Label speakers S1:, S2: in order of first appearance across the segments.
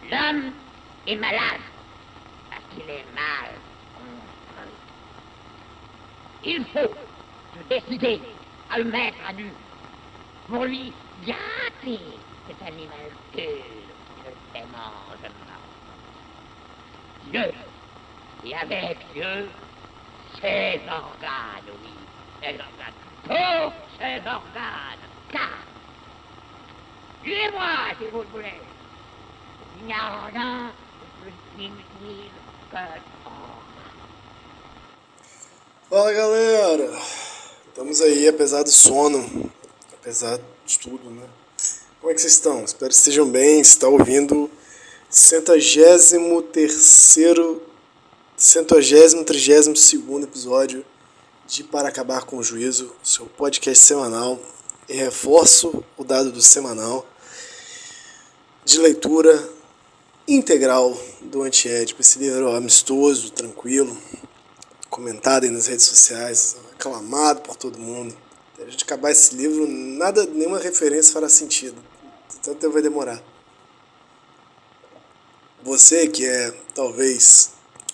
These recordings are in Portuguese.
S1: L'homme est malade parce qu'il est mal construit. Il faut se décider à le mettre à nu pour lui gâter cet animal pur qui ne se mange pas. Dieu, et avec Dieu, ses organes, oui, ses organes, tous ses organes, car, suivez-moi si vous le voulez, il n'y a rien de plus inutile que l'or.
S2: Fala galera, estamos aí apesar do sono, apesar de tudo, né? Como é que vocês estão? Espero que estejam bem. Você está ouvindo 132º episódio de Para Acabar com o Juízo, seu podcast semanal. E reforço o dado do semanal de leitura integral do Antiédipo, esse livro amistoso, tranquilo, comentado aí nas redes sociais, aclamado por todo mundo. Até a gente acabar esse livro, nenhuma referência fará sentido, tanto tempo vai demorar. Você que é talvez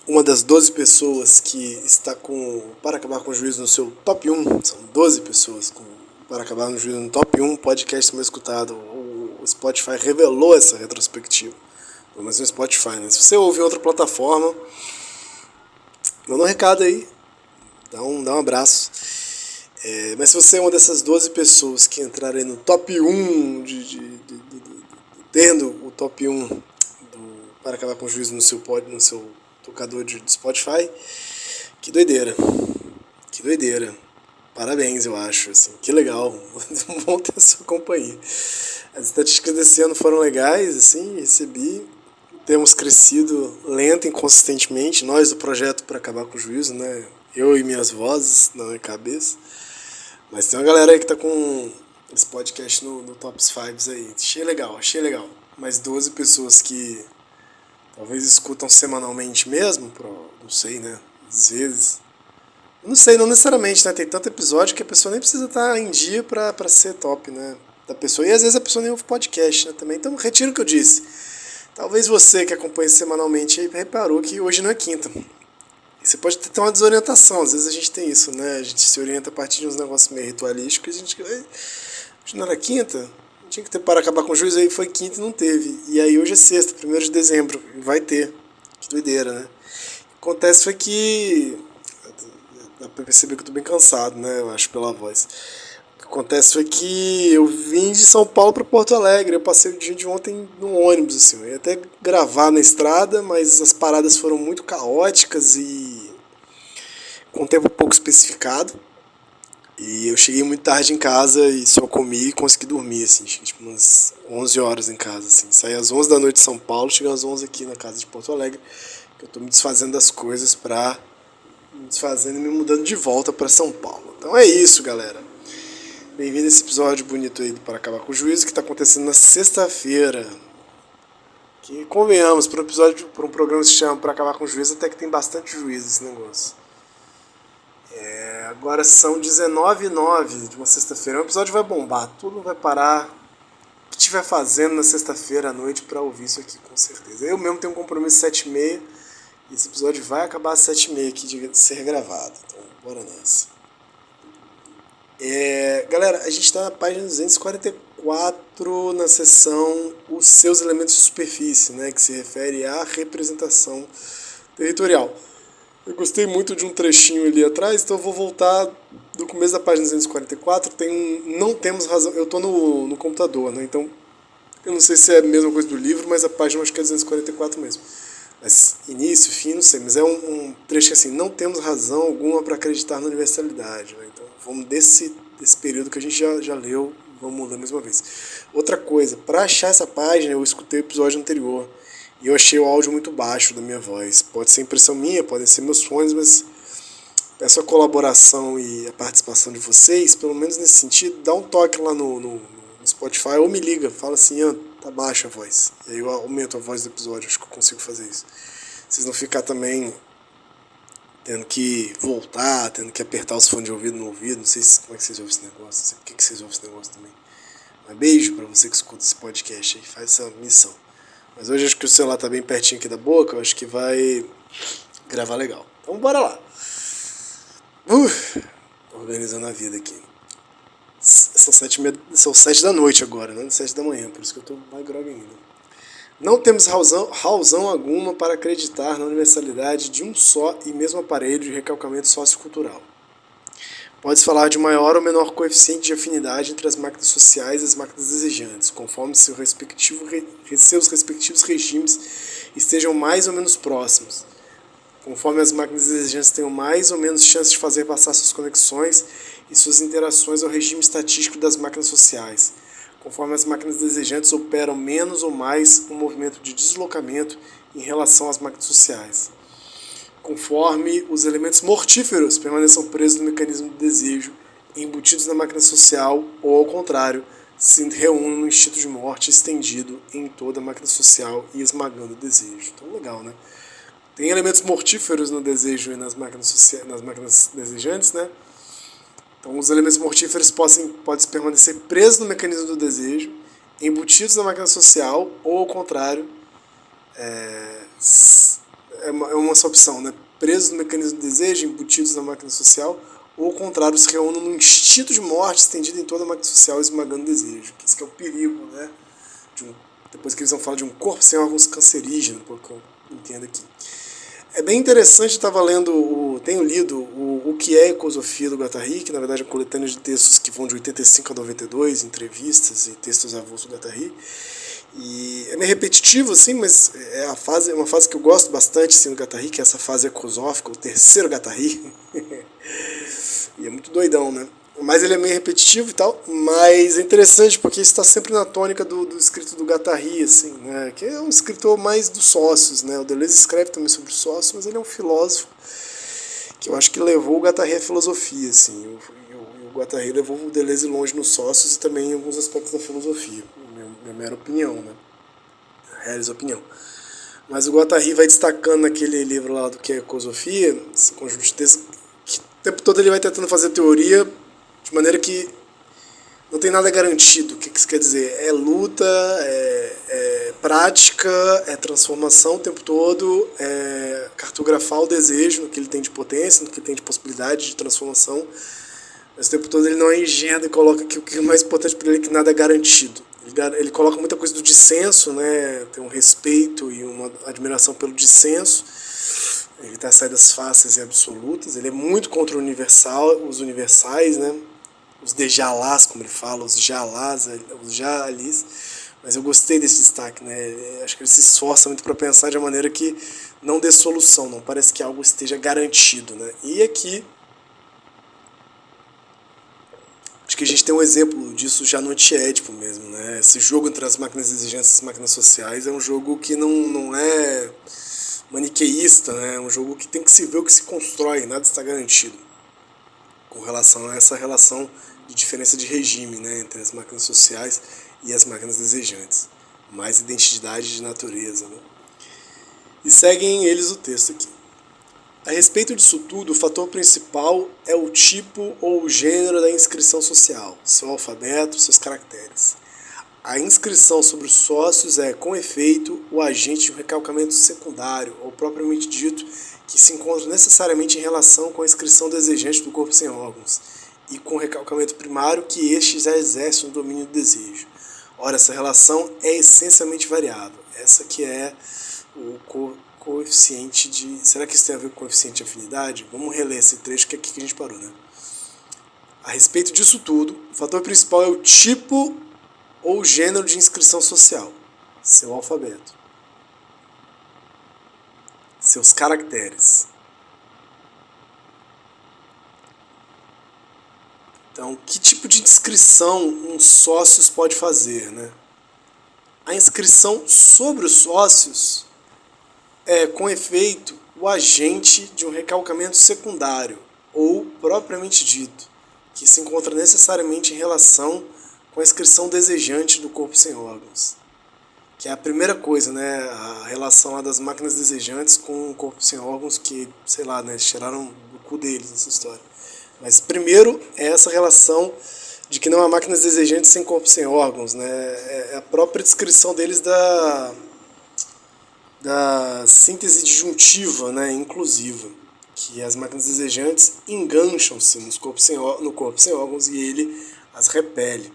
S2: uma das 12 pessoas que está com Para Acabar com o Juízo no seu top 1, são 12 pessoas com Para Acabar com o Juízo no top 1 podcast mais escutado. O Spotify revelou essa retrospectiva, pelo menos no Spotify, né? Se você ouve em outra plataforma, manda um recado aí, dá um abraço. Mas se você é uma dessas 12 pessoas que entraram aí no top 1, tendo o top 1 Para Acabar com o Juízo no seu tocador de Spotify, que doideira. Parabéns, eu acho, assim, que legal, bom ter a sua companhia. As estatísticas desse ano foram legais, assim, recebi. Temos crescido lento e inconsistentemente, nós do projeto Para Acabar com o Juízo, né? Eu e minhas vozes na minha cabeça. Mas tem uma galera aí que tá com esse podcast no Top 5 aí. Achei legal. Mais 12 pessoas que talvez escutam semanalmente mesmo, não sei, né? Às vezes. Não sei, não necessariamente, né? Tem tanto episódio que a pessoa nem precisa estar em dia pra ser top, né? Da pessoa. E às vezes a pessoa nem ouve podcast, né? Também. Então, retiro o que eu disse. Talvez você que acompanha semanalmente aí reparou que hoje não é quinta. E você pode ter uma desorientação. Às vezes a gente tem isso, né? A gente se orienta a partir de uns negócios meio ritualísticos. A gente... Hoje não era quinta? Tinha que ter Para Acabar com o Juízo, aí foi quinta e não teve. E aí hoje é sexta, 1º de dezembro. E vai ter. Que doideira, né? O que acontece foi que... Dá pra perceber que eu tô bem cansado, né? Eu acho, pela voz. O que acontece foi que eu vim de São Paulo para Porto Alegre. Eu passei o dia de ontem no ônibus, assim. Eu ia até gravar na estrada, mas as paradas foram muito caóticas e com um tempo pouco especificado. E eu cheguei muito tarde em casa e só comi e consegui dormir, assim. Cheguei tipo umas 11 horas em casa, assim. Saí às 11 da noite de São Paulo, cheguei às 11 aqui na casa de Porto Alegre. Eu tô me desfazendo das coisas me desfazendo e me mudando de volta para São Paulo. Então é isso, galera. Bem-vindo a esse episódio bonito aí do Para Acabar com o Juízo, que está acontecendo na sexta-feira. Que, convenhamos, para um programa que se chama Para Acabar com o Juízo, até que tem bastante juízo esse negócio. Agora são 19h09 de uma sexta-feira. O episódio vai bombar, tudo vai parar. O que estiver fazendo na sexta-feira à noite para ouvir isso aqui, com certeza. Eu mesmo tenho um compromisso às 7h30. E esse episódio vai acabar às 7h30 aqui de ser gravado. Então, bora nessa. Galera, a gente está na página 244 na seção Os Seus Elementos de Superfície, né, que se refere à representação territorial. Eu gostei muito de um trechinho ali atrás, então eu vou voltar do começo da página 244. Não temos razão. Eu estou no computador, né, então eu não sei se é a mesma coisa do livro, mas a página acho que é 244 mesmo. Mas início, fim, não sei, mas é um trecho assim, não temos razão alguma para acreditar na universalidade, né? Então vamos desse período que a gente já leu, vamos ler mais uma vez. Outra coisa, para achar essa página eu escutei o episódio anterior e eu achei o áudio muito baixo da minha voz. Pode ser impressão minha, podem ser meus fones, mas peço a colaboração e a participação de vocês, pelo menos nesse sentido. Dá um toque lá no Spotify ou me liga, fala assim, tá baixa a voz. E aí eu aumento a voz do episódio, acho que eu consigo fazer isso. Vocês não ficar também tendo que voltar, tendo que apertar os fones de ouvido no ouvido. Não sei como é que vocês ouvem esse negócio, não sei por que vocês ouvem esse negócio também. Mas beijo pra você que escuta esse podcast aí, faz essa missão. Mas hoje acho que o celular tá bem pertinho aqui da boca, eu acho que vai gravar legal. Então bora lá. Organizando a vida aqui. São 7 da noite agora, não 7 da manhã, por isso que eu tô mais grog ainda. Não temos razão alguma para acreditar na universalidade de um só e mesmo aparelho de recalcamento sociocultural. Pode-se falar de maior ou menor coeficiente de afinidade entre as máquinas sociais e as máquinas desejantes, conforme seus respectivos regimes estejam mais ou menos próximos, conforme as máquinas desejantes tenham mais ou menos chance de fazer passar suas conexões e suas interações ao regime estatístico das máquinas sociais, conforme as máquinas desejantes operam menos ou mais um movimento de deslocamento em relação às máquinas sociais, conforme os elementos mortíferos permaneçam presos no mecanismo do desejo, embutidos na máquina social, ou ao contrário, se reúnem no instinto de morte estendido em toda a máquina social e esmagando o desejo. Então, legal, né? Tem elementos mortíferos no desejo e nas máquinas desejantes, né? Então, os elementos mortíferos podem permanecer presos no mecanismo do desejo, embutidos na máquina social, ou ao contrário, é uma só opção, né? Presos no mecanismo do desejo, embutidos na máquina social, ou ao contrário, se reúnem no instinto de morte estendido em toda a máquina social, esmagando o desejo. Isso que é o perigo, né? Depois que eles vão falar de um corpo sem órgãos cancerígenos, porque eu entendo aqui. É bem interessante, estava lendo, tenho lido o que é Ecosofia do Guattari, que na verdade é uma coletânea de textos que vão de 85 a 92, entrevistas e textos avulsos do Guattari. E é meio repetitivo, assim, mas é uma fase que eu gosto bastante assim, do Guattari, que é essa fase ecosófica, o terceiro Guattari. E é muito doidão, né? Mas ele é meio repetitivo e tal, mas é interessante porque isso está sempre na tônica do escrito do Guattari, assim, né? Que é um escritor mais dos sócios, né? O Deleuze escreve também sobre sócios, mas ele é um filósofo que eu acho que levou o Guattari à filosofia, assim. O Guattari levou o Deleuze longe nos sócios e também em alguns aspectos da filosofia. Minha mera opinião, né? Reais opinião. Mas o Guattari vai destacando naquele livro lá do que é Ecosofia, esse conjunto de textos, que o tempo todo ele vai tentando fazer teoria de maneira que não tem nada garantido. O que isso quer dizer? É luta, é prática, é transformação o tempo todo, é cartografar o desejo no que ele tem de potência, no que ele tem de possibilidade de transformação. Mas o tempo todo ele não é ingênuo e coloca que o que é mais importante para ele é que nada é garantido. Ele coloca muita coisa do dissenso, né? Tem um respeito e uma admiração pelo dissenso. Ele está saindo das faces e absolutas. Ele é muito contra os universais, né? Os dejalás, como ele fala, os jalás, os jalis. Mas eu gostei desse destaque, né? Acho que ele se esforça muito para pensar de uma maneira que não dê solução, não parece que algo esteja garantido, né? E aqui acho que a gente tem um exemplo disso já no antiédipo mesmo, né? Esse jogo entre as máquinas exigentes e as máquinas sociais é um jogo que não é maniqueísta, né? É um jogo que tem que se ver o que se constrói, nada está garantido com relação a essa relação de diferença de regime, né, entre as máquinas sociais e as máquinas desejantes. Mais identidade de natureza, né? E seguem eles o texto aqui. A respeito disso tudo, o fator principal é o tipo ou o gênero da inscrição social, seu alfabeto, seus caracteres. A inscrição sobre os sócios é, com efeito, o agente de um recalcamento secundário, ou propriamente dito, que se encontra necessariamente em relação com a inscrição desejante do corpo sem órgãos, e com o recalcamento primário que este já exerce no domínio do desejo. Ora, essa relação é essencialmente variável. Essa que é o coeficiente de... Será que isso tem a ver com o coeficiente de afinidade? Vamos reler esse trecho que é aqui que a gente parou, né? A respeito disso tudo, o fator principal é o tipo ou gênero de inscrição social, seu alfabeto, seus caracteres. Então, que tipo de inscrição um sócios pode fazer, né? A inscrição sobre os sócios é, com efeito, o agente de um recalcamento secundário, ou propriamente dito, que se encontra necessariamente em relação com a inscrição desejante do corpo sem órgãos. Que é a primeira coisa, né? A relação lá das máquinas desejantes com o corpo sem órgãos que, sei lá, né? Tiraram do cu deles essa história. Mas primeiro é essa relação de que não há máquinas desejantes sem corpo sem órgãos, né? É a própria descrição deles da síntese disjuntiva, né, inclusiva, que as máquinas desejantes engancham-se no corpo sem órgãos e ele as repele.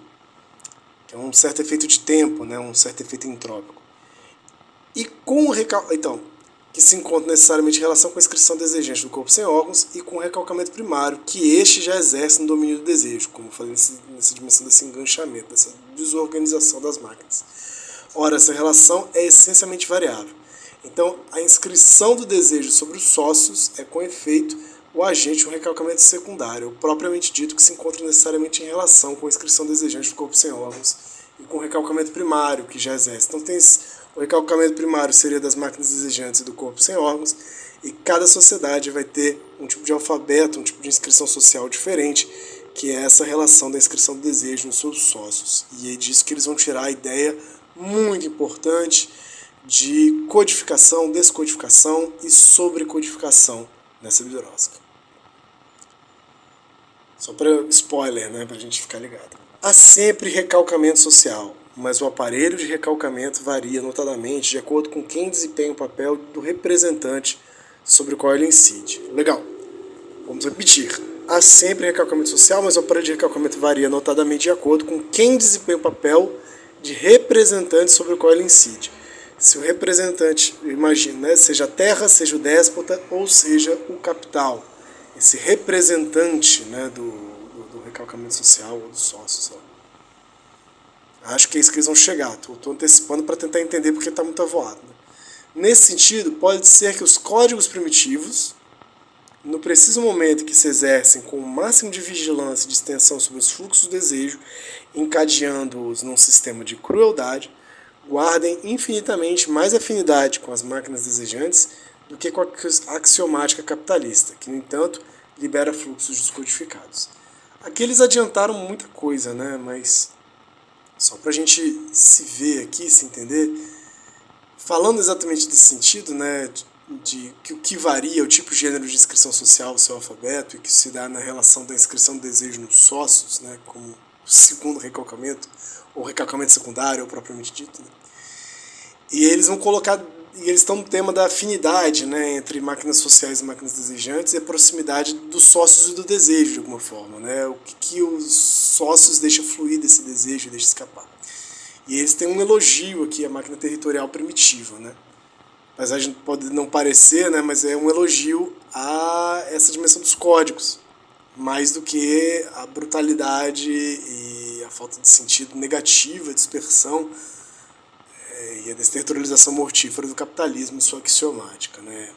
S2: Que é um certo efeito de tempo, né, um certo efeito entrópico. E com o então, que se encontra necessariamente em relação com a excreção desejante do corpo sem órgãos e com o recalcamento primário, que este já exerce no domínio do desejo, como eu falei nessa dimensão desse enganchamento, dessa desorganização das máquinas. Ora, essa relação é essencialmente variável. Então, a inscrição do desejo sobre os sócios é, com efeito, o agente de um recalcamento secundário, propriamente dito, que se encontra necessariamente em relação com a inscrição desejante do corpo sem órgãos e com o recalcamento primário, que já exerce. Então, o recalcamento primário seria das máquinas desejantes e do corpo sem órgãos, e cada sociedade vai ter um tipo de alfabeto, um tipo de inscrição social diferente, que é essa relação da inscrição do desejo nos seus sócios. E é disso que eles vão tirar a ideia muito importante de codificação, descodificação e sobrecodificação nessa birosca. Só para spoiler, né, para a gente ficar ligado. Há sempre recalcamento social, mas o aparelho de recalcamento varia notadamente de acordo com quem desempenha o papel do representante sobre o qual ele incide. Legal. Vamos repetir. Há sempre recalcamento social, mas o aparelho de recalcamento varia notadamente de acordo com quem desempenha o papel de representante sobre o qual ele incide. Se o representante, imagina, né, seja a terra, seja o déspota ou seja o capital. Esse representante, né, do recalcamento social ou dos sócios. Acho que é isso que eles vão chegar. Estou antecipando para tentar entender porque está muito avoado. Né? Nesse sentido, pode ser que os códigos primitivos, no preciso momento que se exercem com o máximo de vigilância e de extensão sobre os fluxos do desejo, encadeando-os num sistema de crueldade, guardem infinitamente mais afinidade com as máquinas desejantes do que com a axiomática capitalista, que, no entanto, libera fluxos descodificados. Aqui eles adiantaram muita coisa, né? Mas só para a gente se ver aqui, se entender, falando exatamente desse sentido, né, de que o que varia é o tipo de gênero de inscrição social do seu alfabeto e que se dá na relação da inscrição do desejo nos sócios, né, como o segundo recalcamento, ou recalcamento secundário, ou propriamente dito. Né? E eles vão colocar, e eles estão no tema da afinidade, né, entre máquinas sociais e máquinas desejantes e a proximidade dos sócios e do desejo, de alguma forma. Né? O que os sócios deixam fluir desse desejo e deixam escapar. E eles têm um elogio aqui à máquina territorial primitiva. Né? Apesar de pode não parecer, né, mas é um elogio a essa dimensão dos códigos, mais do que a brutalidade e a falta de sentido negativa, a dispersão e a desterritorialização mortífera do capitalismo e sua axiomática. Né?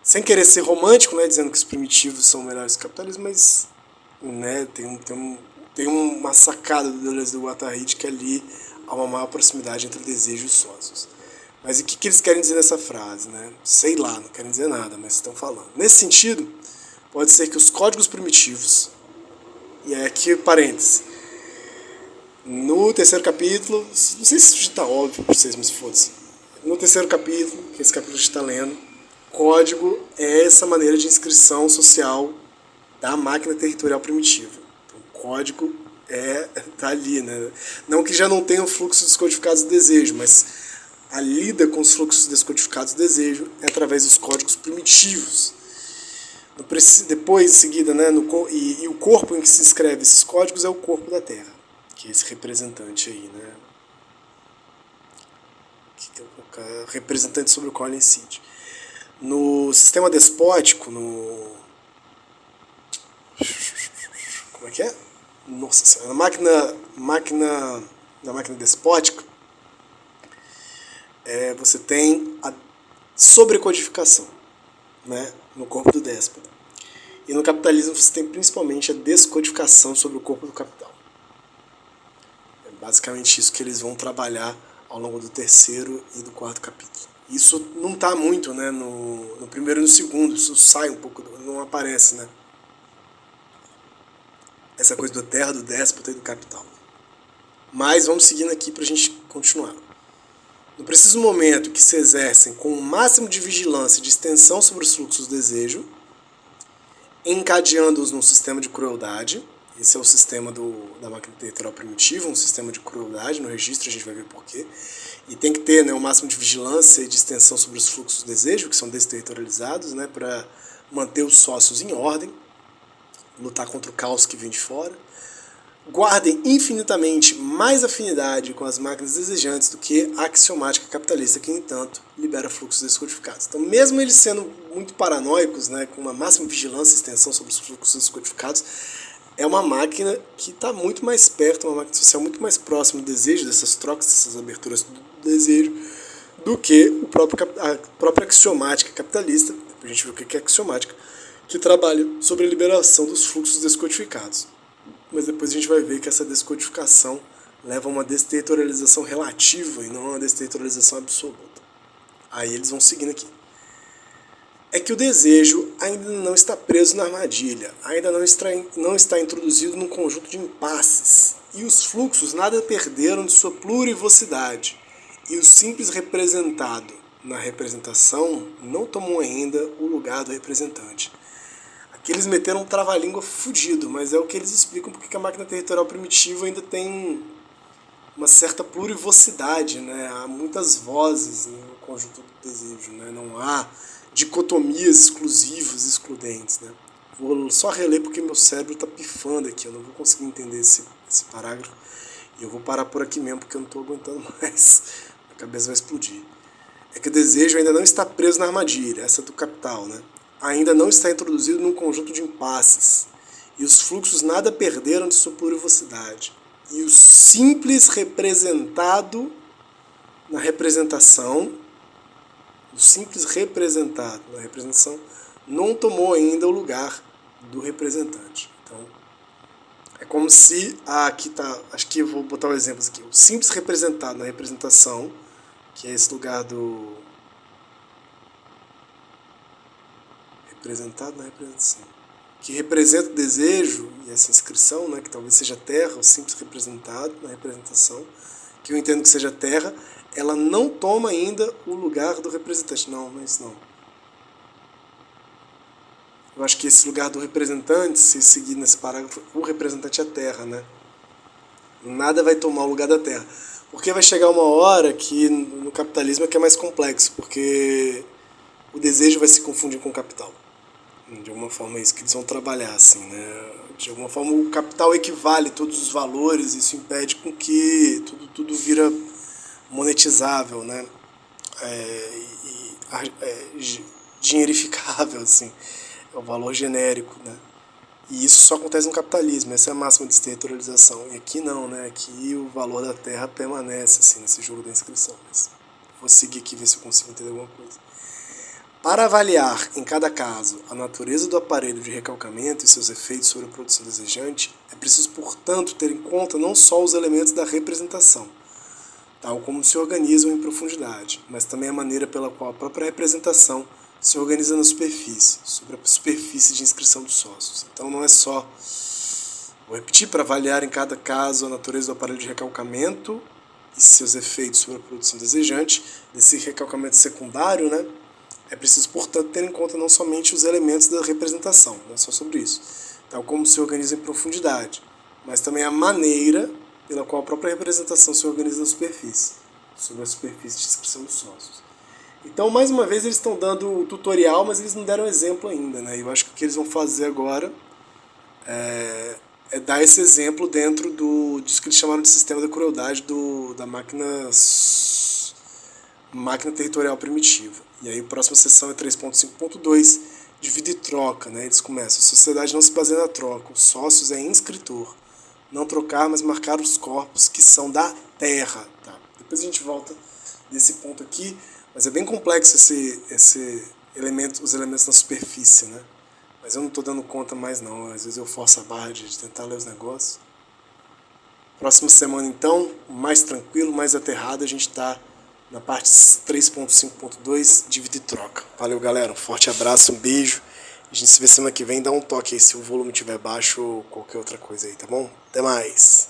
S2: Sem querer ser romântico, né, dizendo que os primitivos são melhores que o capitalismo, mas né, tem uma sacada do Deleuze e do Guattari que ali há uma maior proximidade entre o desejo e os sócios. Mas o que eles querem dizer nessa frase? Né? Sei lá, não querem dizer nada, mas estão falando. Nesse sentido, pode ser que os códigos primitivos, e aqui parênteses, no terceiro capítulo, não sei se isso está óbvio para vocês, mas foda-se. No terceiro capítulo, que esse capítulo a gente está lendo, código é essa maneira de inscrição social da máquina territorial primitiva. Então, código tá ali, né? Não que já não tenham fluxos descodificados do desejo, mas a lida com os fluxos descodificados do desejo é através dos códigos primitivos. Depois, em seguida, né, e o corpo em que se escreve esses códigos é o corpo da Terra, que é esse representante aí, né? Que é o representante sobre o qual ele incide. No sistema despótico, como é que é? Nossa Senhora, na máquina despótica, você tem a sobrecodificação, né, no corpo do déspota. E no capitalismo você tem principalmente a descodificação sobre o corpo do capital. É basicamente isso que eles vão trabalhar ao longo do terceiro e do quarto capítulo. Isso não está muito, né, no primeiro e no segundo, isso sai um pouco, não aparece, né? Essa coisa da terra, do déspota e do capital. Mas vamos seguindo aqui para a gente continuar. No preciso momento que se exercem com o máximo de vigilância e de extensão sobre os fluxos do desejo, encadeando-os num sistema de crueldade, esse é o sistema da máquina territorial primitiva, um sistema de crueldade, no registro a gente vai ver porquê, E tem que ter, né, o máximo de vigilância e de extensão sobre os fluxos de desejo, que são desterritorializados, né, para manter os sócios em ordem, lutar contra o caos que vem de fora. Guardem infinitamente mais afinidade com as máquinas desejantes do que a axiomática capitalista, que, no entanto, libera fluxos descodificados. Então, mesmo eles sendo muito paranoicos, né, com uma máxima vigilância e extensão sobre os fluxos descodificados, é uma máquina que está muito mais perto, uma máquina social muito mais próxima do desejo, dessas trocas, dessas aberturas do desejo, do que a própria axiomática capitalista. A gente viu o que é axiomática, que trabalha sobre a liberação dos fluxos descodificados. Mas depois a gente vai ver que essa descodificação leva a uma desterritorialização relativa e não a uma desterritorialização absoluta. Aí eles vão seguindo aqui. É que o desejo ainda não está preso na armadilha, ainda não está introduzido num conjunto de impasses, e os fluxos nada perderam de sua plurivocidade, e o simples representado na representação não tomou ainda o lugar do representante. Aqui eles meteram um trava-língua fudido, mas é o que eles explicam porque a máquina territorial primitiva ainda tem uma certa plurivocidade, né? Há muitas vozes no conjunto do desejo, né? Não há dicotomias exclusivas e excludentes, né? Vou só reler porque meu cérebro está pifando aqui, eu não vou conseguir entender esse parágrafo, e eu vou parar por aqui mesmo porque eu não estou aguentando mais, a cabeça vai explodir. É que o desejo ainda não está preso na armadilha, essa do capital, né? Ainda não está introduzido num conjunto de impasses, e os fluxos nada perderam de sua plurivocidade. E o simples representado na representação, não tomou ainda o lugar do representante. Então, é como se, aqui tá, acho que eu vou botar um exemplo aqui, o simples representado na representação, que é esse lugar do representado na representação, que representa o desejo e essa inscrição, né, que talvez seja terra, o simples representado na representação, que eu entendo que seja terra, ela não toma ainda o lugar do representante. Não é isso não. Eu acho que esse lugar do representante, se seguir nesse parágrafo, o representante é a terra, né? Nada vai tomar o lugar da terra. Porque vai chegar uma hora que no capitalismo é que é mais complexo, porque o desejo vai se confundir com o capital. De alguma forma é isso que eles vão trabalhar, assim, né? De alguma forma o capital equivale todos os valores, isso impede com que tudo vira monetizável, né? Dinheirificável, assim, é o valor genérico, né? E isso só acontece no capitalismo, essa é a máxima de desterritorialização. E aqui não, né? Aqui o valor da terra permanece, assim, nesse jogo da inscrição. Mas vou seguir aqui, ver se eu consigo entender alguma coisa. Para avaliar, em cada caso, a natureza do aparelho de recalcamento e seus efeitos sobre a produção desejante, é preciso, portanto, ter em conta não só os elementos da representação, tal como se organizam em profundidade, mas também a maneira pela qual a própria representação se organiza na superfície, sobre a superfície de inscrição dos sócios. Então não é só, vou repetir, para avaliar em cada caso a natureza do aparelho de recalcamento e seus efeitos sobre a produção desejante, desse recalcamento secundário, né? É preciso, portanto, ter em conta não somente os elementos da representação, não é só sobre isso, tal como se organiza em profundidade, mas também a maneira pela qual a própria representação se organiza na superfície, sobre a superfície de inscrição dos sócios. Então, mais uma vez, eles estão dando o tutorial, mas eles não deram exemplo ainda, né? Eu acho que o que eles vão fazer agora é dar esse exemplo dentro disso que eles chamaram de sistema da crueldade da máquina territorial primitiva. E aí a próxima sessão é 3.5.2, divide e troca, né? Eles começam, a sociedade não se baseia na troca, os sócios é inscritor, não trocar, mas marcar os corpos que são da terra. Tá? Depois a gente volta desse ponto aqui, mas é bem complexo esse elemento, os elementos na superfície, né? Mas eu não estou dando conta mais não, às vezes eu forço a barra de tentar ler os negócios. Próxima semana então, mais tranquilo, mais aterrado, a gente está na parte 3.5.2, divide e troca. Valeu, galera. Um forte abraço, um beijo. A gente se vê semana que vem. Dá um toque aí se o volume estiver baixo ou qualquer outra coisa aí, tá bom? Até mais.